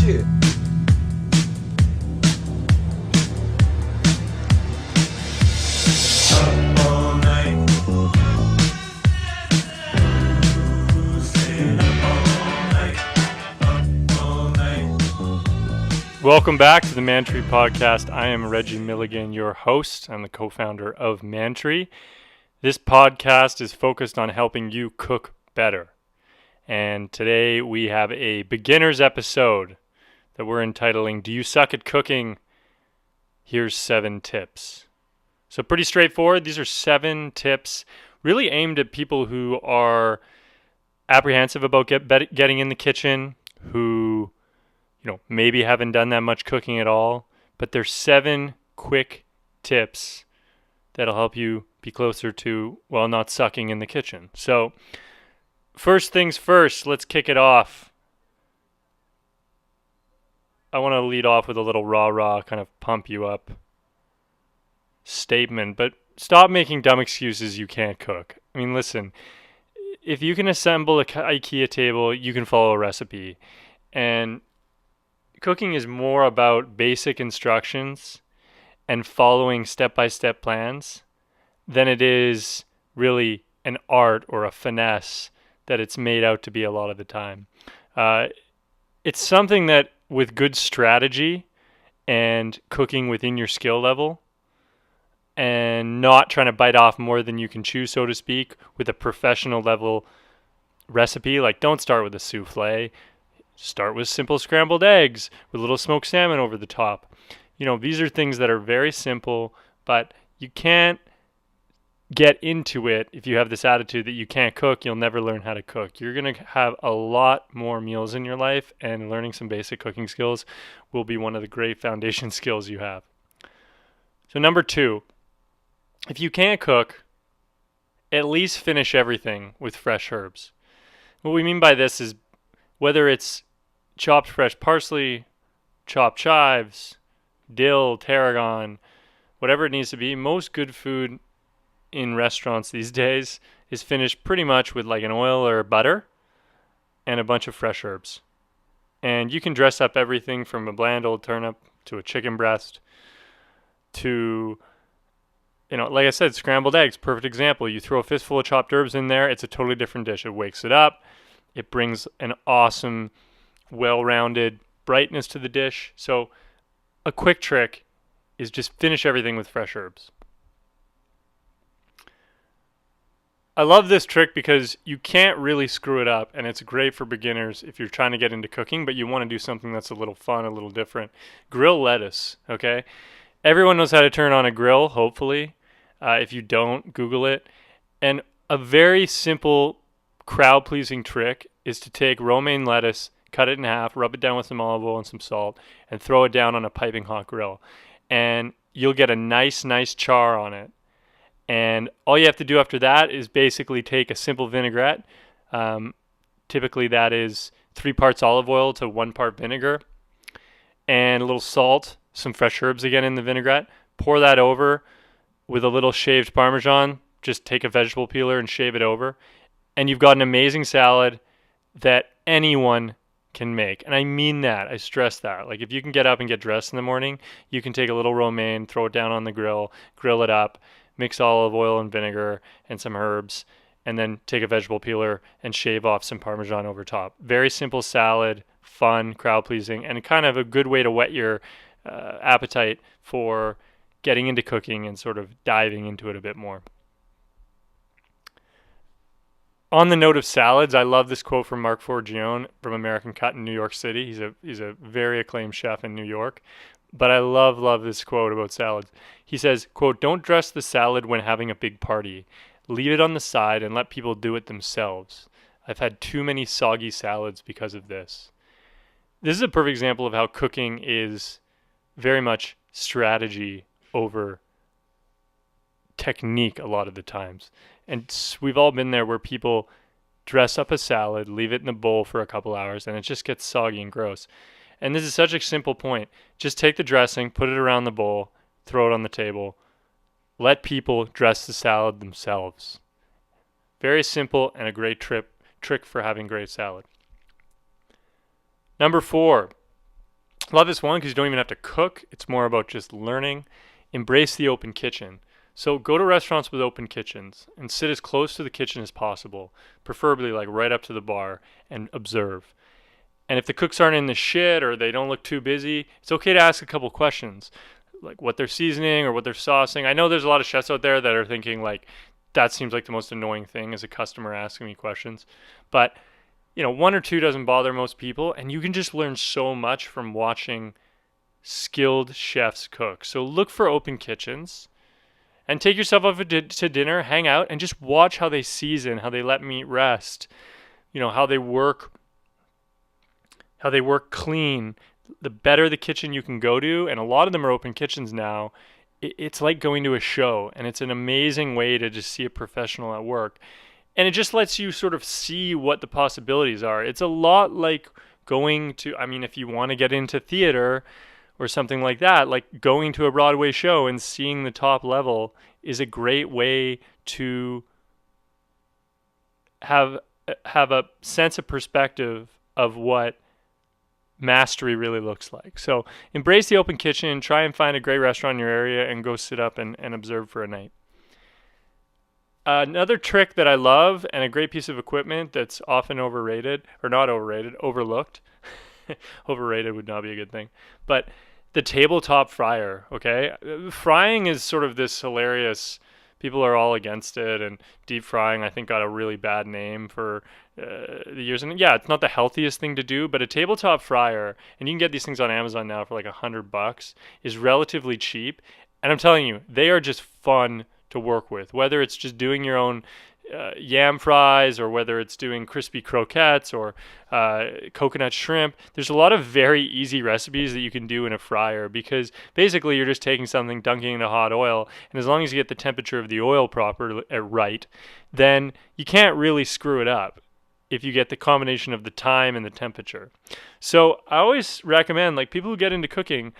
Shit. Up all night. Staying up all night. Up all night. Welcome back to the Mantry podcast. I am Reggie Milligan, your host. I'm the co-founder of Mantry. This podcast is focused on helping you cook better. And today we have a beginner's episode that we're entitling, Do You Suck at Cooking? Here's 7 tips. So pretty straightforward. These are 7 tips really aimed at people who are apprehensive about getting in the kitchen, who maybe haven't done that much cooking at all, but there's 7 quick tips that'll help you be closer to, not sucking in the kitchen. So first things first, let's kick it off. I want to lead off with a little rah-rah, kind of pump you up statement, but stop making dumb excuses you can't cook. I mean, listen, if you can assemble an IKEA table, you can follow a recipe. And cooking is more about basic instructions and following step-by-step plans than it is really an art or a finesse that it's made out to be a lot of the time. It's something that with good strategy and cooking within your skill level and not trying to bite off more than you can chew, so to speak, with a professional level recipe, like don't start with a souffle. Start with simple scrambled eggs with a little smoked salmon over the top. These are things that are very simple, but you can't get into it if you have this attitude that you can't cook. You'll never learn how to cook. You're going to have a lot more meals in your life, and learning some basic cooking skills will be one of the great foundation skills you have. So number 2, if you can't cook, at least finish everything with fresh herbs. What we mean by this is whether it's chopped fresh parsley, chopped chives, dill, tarragon, whatever it needs to be, most good food in restaurants these days is finished pretty much with like an oil or butter and a bunch of fresh herbs. And you can dress up everything from a bland old turnip to a chicken breast to, like I said, scrambled eggs, perfect example. You throw a fistful of chopped herbs in there, it's a totally different dish. It wakes it up. It brings an awesome, well-rounded brightness to the dish. So a quick trick is just finish everything with fresh herbs. I love this trick because you can't really screw it up, and it's great for beginners if you're trying to get into cooking, but you want to do something that's a little fun, a little different. Grill lettuce, okay? Everyone knows how to turn on a grill, hopefully. If you don't, Google it. And a very simple crowd-pleasing trick is to take romaine lettuce, cut it in half, rub it down with some olive oil and some salt, and throw it down on a piping hot grill. And you'll get a nice char on it. And all you have to do after that is basically take a simple vinaigrette. Typically that is 3 parts olive oil to 1 part vinegar, and a little salt, some fresh herbs again in the vinaigrette. Pour that over with a little shaved Parmesan. Just take a vegetable peeler and shave it over. And you've got an amazing salad that anyone can make. And I mean that. I stress that. Like if you can get up and get dressed in the morning, you can take a little romaine, throw it down on the grill, grill it up, mix olive oil and vinegar and some herbs, and then take a vegetable peeler and shave off some Parmesan over top. Very simple salad, fun, crowd-pleasing, and kind of a good way to whet your appetite for getting into cooking and sort of diving into it a bit more. On the note of salads, I love this quote from Mark Forgione from American Cut in New York City. He's a very acclaimed chef in New York. But I love this quote about salads. He says, quote, "Don't dress the salad when having a big party. Leave it on the side and let people do it themselves. I've had too many soggy salads because of this." This is a perfect example of how cooking is very much strategy over technique a lot of the times. And we've all been there where people dress up a salad, leave it in the bowl for a couple hours, and it just gets soggy and gross. And this is such a simple point. Just take the dressing, put it around the bowl, throw it on the table. Let people dress the salad themselves. Very simple and a great trick for having great salad. Number 4, I love this one because you don't even have to cook. It's more about just learning. Embrace the open kitchen. So go to restaurants with open kitchens and sit as close to the kitchen as possible, preferably like right up to the bar, and observe. And if the cooks aren't in the shit or they don't look too busy, it's okay to ask a couple questions, like what they're seasoning or what they're saucing. I know there's a lot of chefs out there that are thinking like, that seems like the most annoying thing as a customer asking me questions. But, one or two doesn't bother most people, and you can just learn so much from watching skilled chefs cook. So look for open kitchens and take yourself over to dinner, hang out, and just watch how they season, how they let meat rest, how they work clean. The better the kitchen you can go to, and a lot of them are open kitchens now, it's like going to a show, and it's an amazing way to just see a professional at work. And it just lets you sort of see what the possibilities are. It's a lot like going to, if you want to get into theater or something like that, like going to a Broadway show and seeing the top level is a great way to have a sense of perspective of what mastery really looks like. So embrace the open kitchen, try and find a great restaurant in your area, and go sit up and observe for a night. Another trick that I love, and a great piece of equipment that's often overrated, or not overrated, overlooked. Overrated would not be a good thing. But the tabletop fryer, okay? Frying is sort of this hilarious, people are all against it, and deep frying, I think, got a really bad name for the years. And yeah, it's not the healthiest thing to do, but a tabletop fryer, and you can get these things on Amazon now for like $100, is relatively cheap. And I'm telling you, they are just fun to work with, whether it's just doing your own yam fries or whether it's doing crispy croquettes or coconut shrimp. There's a lot of very easy recipes that you can do in a fryer because basically you're just taking something, dunking it into hot oil, and as long as you get the temperature of the oil right, then you can't really screw it up if you get the combination of the time and the temperature. So I always recommend, like, people who get into cooking,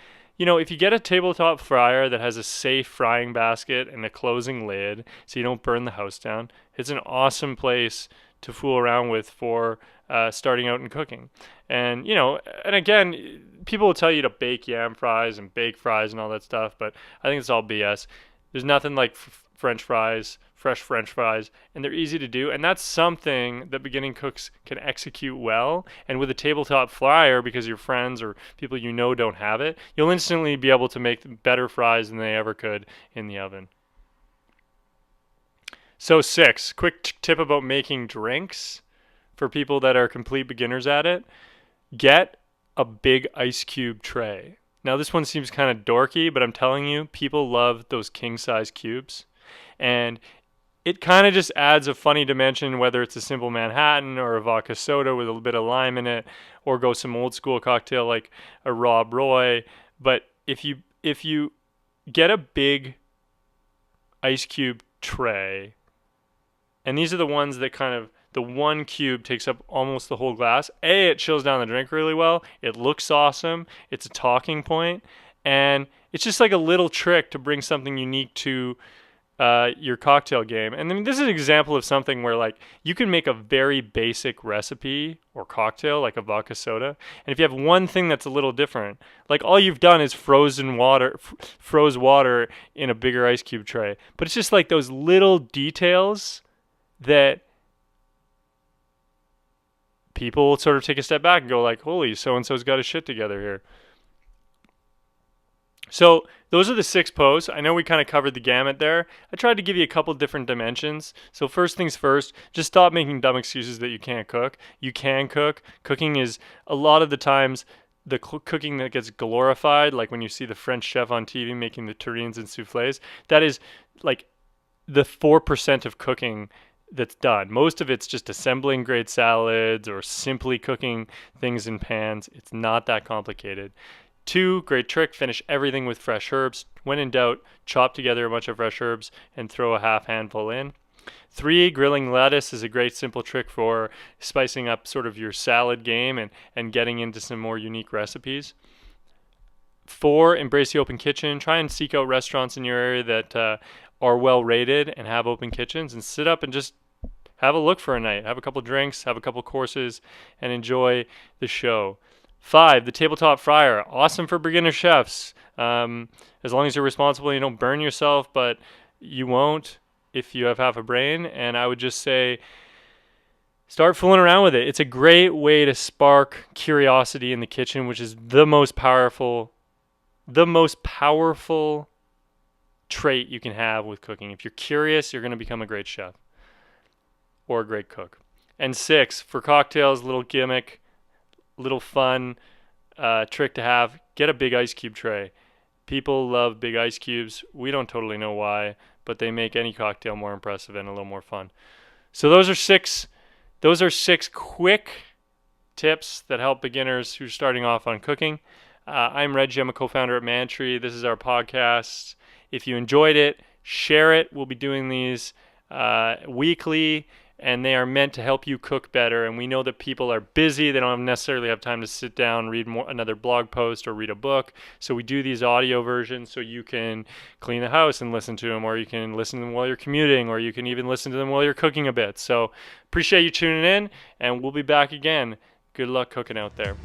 if you get a tabletop fryer that has a safe frying basket and a closing lid so you don't burn the house down, it's an awesome place to fool around with for starting out in cooking. And, and again, people will tell you to bake yam fries and bake fries and all that stuff, but I think it's all BS. There's nothing like French fries, fresh French fries, and they're easy to do. And that's something that beginning cooks can execute well. And with a tabletop fryer, because your friends or people don't have it, you'll instantly be able to make better fries than they ever could in the oven. So 6, quick tip about making drinks for people that are complete beginners at it. Get a big ice cube tray. Now this one seems kind of dorky, but I'm telling you, people love those king size cubes. And it kind of just adds a funny dimension, whether it's a simple Manhattan or a vodka soda with a little bit of lime in it, or go some old school cocktail like a Rob Roy. But if you get a big ice cube tray, and these are the ones that kind of, the one cube takes up almost the whole glass. It chills down the drink really well. It looks awesome. It's a talking point, and it's just like a little trick to bring something unique to your cocktail game. And then this is an example of something where, like, you can make a very basic recipe or cocktail like a vodka soda, and if you have one thing that's a little different, like all you've done is froze water in a bigger ice cube tray, but it's just like those little details that people sort of take a step back and go like, holy, so-and-so's got his shit together here. So those are the 6 posts. I know we kind of covered the gamut there. I tried to give you a couple different dimensions. So first things first, just stop making dumb excuses that you can't cook. You can cook. Cooking is, a lot of the times, the cooking that gets glorified, like when you see the French chef on TV making the terrines and soufflés, that is like the 4% of cooking that's done. Most of it's just assembling great salads or simply cooking things in pans. It's not that complicated. 2, great trick, finish everything with fresh herbs. When in doubt, chop together a bunch of fresh herbs and throw a half handful in. 3, grilling lettuce is a great simple trick for spicing up sort of your salad game and getting into some more unique recipes. 4, embrace the open kitchen. Try and seek out restaurants in your area that are well rated and have open kitchens, and sit up and just have a look for a night. Have a couple drinks, have a couple courses, and enjoy the show. 5, the tabletop fryer. Awesome for beginner chefs. As long as you're responsible, you don't burn yourself, but you won't if you have half a brain. And I would just say, start fooling around with it. It's a great way to spark curiosity in the kitchen, which is the most powerful trait you can have with cooking. If you're curious, you're going to become a great chef or a great cook. And 6, for cocktails, little gimmick, little fun trick to have, get a big ice cube tray. People love big ice cubes. We don't totally know why, but they make any cocktail more impressive and a little more fun. So those are six quick tips that help beginners who are starting off on cooking. I'm Reggie. I'm a co-founder at Mantry. This is our podcast. If you enjoyed it, share it. We'll be doing these weekly, and they are meant to help you cook better. And we know that people are busy. They don't necessarily have time to sit down, read another blog post, or read a book. So we do these audio versions so you can clean the house and listen to them, or you can listen to them while you're commuting, or you can even listen to them while you're cooking a bit. So appreciate you tuning in, and we'll be back again. Good luck cooking out there.